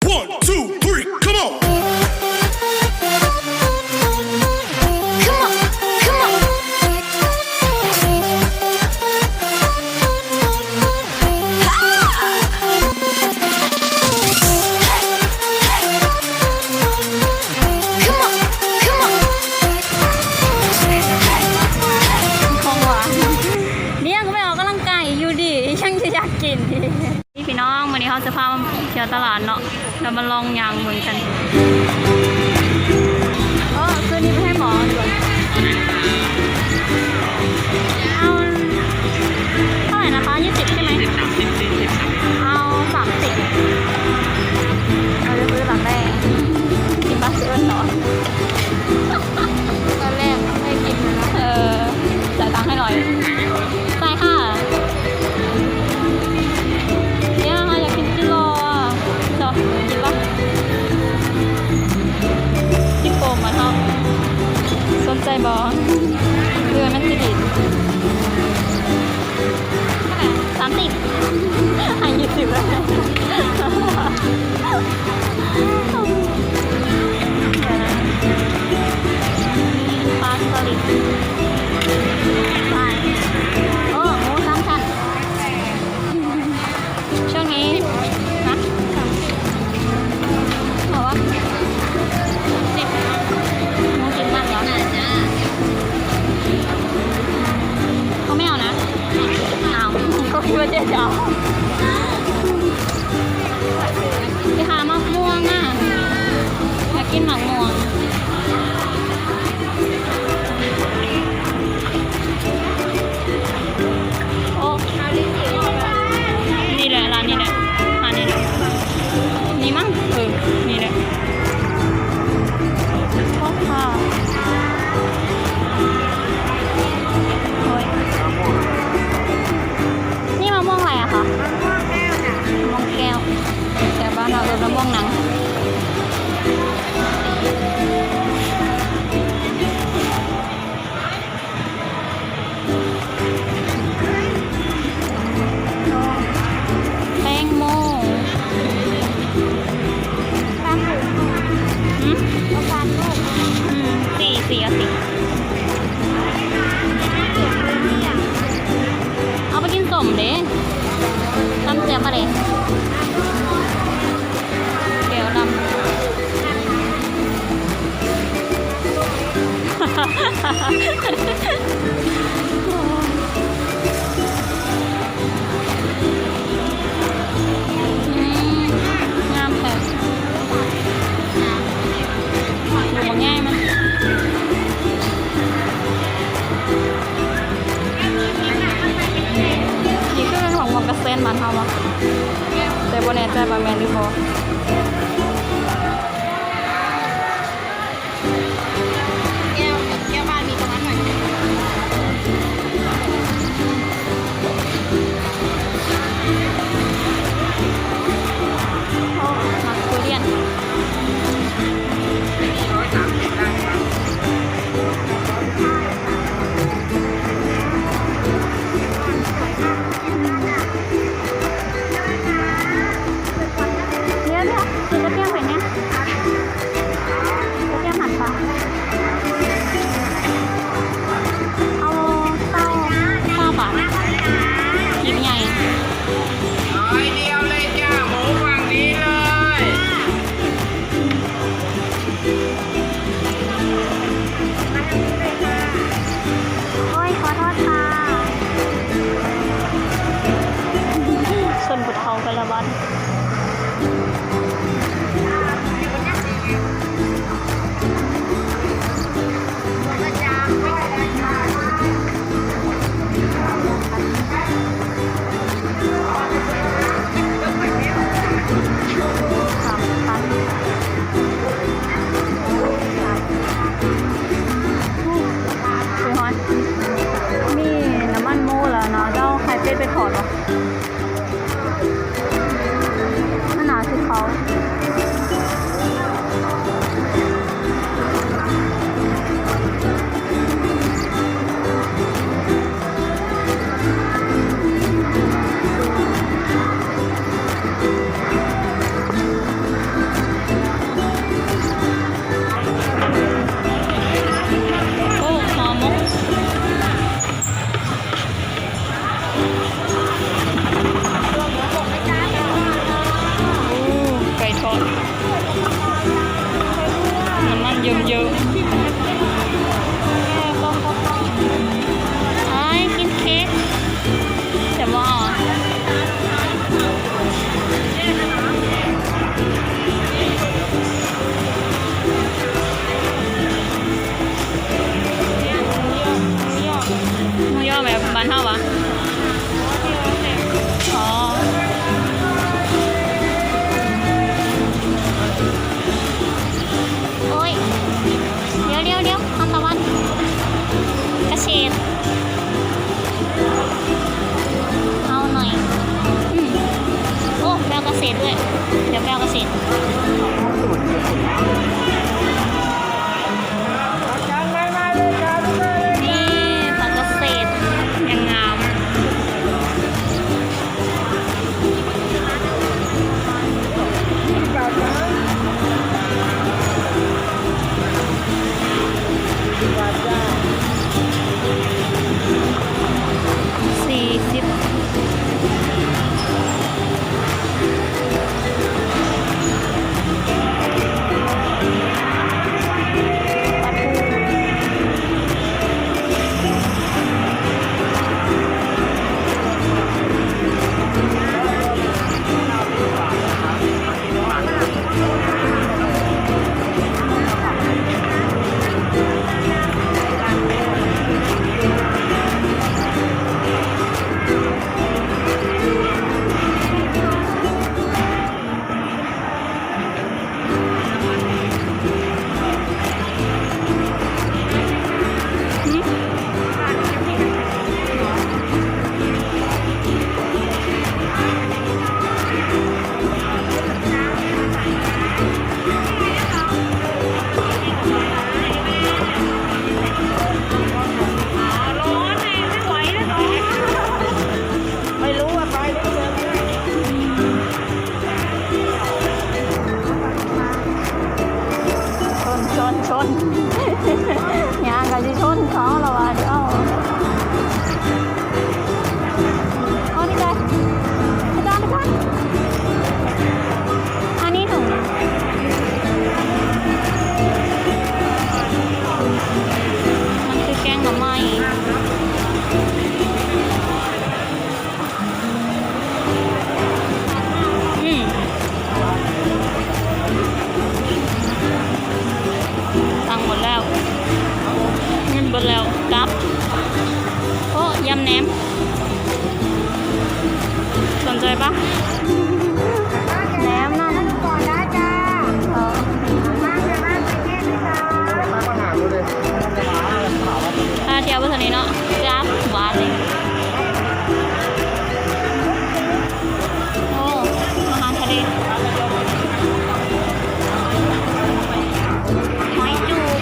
1, 2, 3, come on. Come on, come on. Come on, come on. ของหวานเนี่ยก็ไม่ออกกำลังกายอยู่ดิยังจะอยากกินนี่พี่น้องวันนี้เขาจะพาเที่ยวตลาดเนาะเรามาลองยางเหมือนกันคืนนี้ไปให้หมอดีกว่าเอาเท่าไหร่นะคะ20ใช่ไหมเอา30เราจะซื้อหลังแรกกินบัสเอิร์นต่อตอนแรกไม่กินนะจ่ายตังค์ให้หน่อยใช่ค่ะเนี่ยอยากกินกิโลจอกินปะที่โกมมาเท่าสนใจบอเรือมันสิริ30ให้20แล้วปลาสลิดใช่หมู3ชั้นช่วงนี้นะบอกว่า10หมูกินมันเหรอเขาไม่เอานะเอาก็คิดว่าเจ๊จะเอาไปหามะม่วงอ่ะอยากกินมะม่วงโอ้นี่แหละร้านนี้แหละร้านนี้แหละนี่มั้งนี่แหละโอ้ค่ะโอ้ยนี่มะม่วงอะไรอะคะมะม่วงแก้วแต่บ้านเราเรียกมะม่วงหนังแตงโมเอาการลูกสี่เอาสิเอาไปกินสมเด้ตำเสียบมาเลยเดี๋ยวดำงามแท้ดูมันง่ายมั้ยนี่คือเป็นของวงกระเซ็นบ้านเฮาวะแต่บ่แน่ใจว่าแม่นหรือบ่แก้วบ้านมีตรงนั้นหน่อยโอ้มักทุเรียนกินกระเทียมเป็นเนี่ยกระเทียมหั่นปลาเอา9 บาทกินใหญ่ร้อยเดียวเลยจ้าหมูฝั่งนี้เลยโอ้ยขอโทษค่ะส่วนบุตรเขาไปละวันมีน้ำมันโม่แล้วเนาะเจ้าไข่เป็ดไปถอดหรอมันหนาสิเขา ทอดน้ำมันเยิ้มๆเอ้ยกินเค้กแต่ว่าหมูย่อแบบบ้านเฮาวะอ๋อโอ้ยเดี๋ยวทานตะวันกระเฉดเอาหน่อยโอ้แปลกระเฉดด้วยเดี๋ยวแปลกระเฉดนี่ผักกระเฉดยังงาม40ชนยางกับที่ชนเขาเราว่าเดี๋ยวเอานี่ไปจานอันนี้ถุงมันคือแกงหน่อไม้หมดแล้วเงินหมดแล้วกลับโอ้ยำแหนมสนใจปะแหนมนั่นก่อนนะจ้าเที่ยวไปทางนี้เนาะกลับหวานเลยโอ้อาหารทะเลหอยจูบ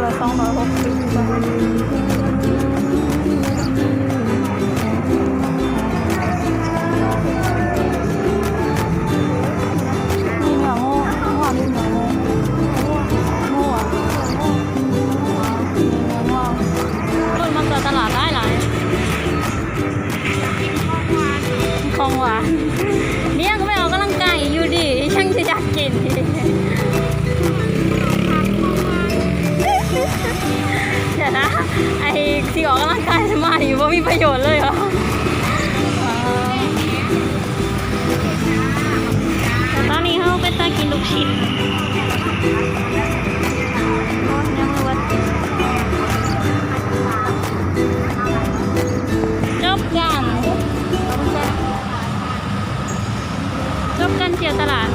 ละ260 บาทมีเนื้อโง่มีเนื้อโง่โง่อะมีเนื้อโง่รุ่นมันเกิดตลาดได้หลายของหวานเนี่ยก็ไม่ออกกำลังกายอยู่ดิช่างจะอยากกินเดี๋ยวนะไอ้ที่ออกกำลังกายสมาธิว่ามีประโยชน์เลยเหรอแต่ตอนนี้เขาไปตากินลูกชิ้นโอ้ยยังไม่วัดจบกันเที่ยวตลาด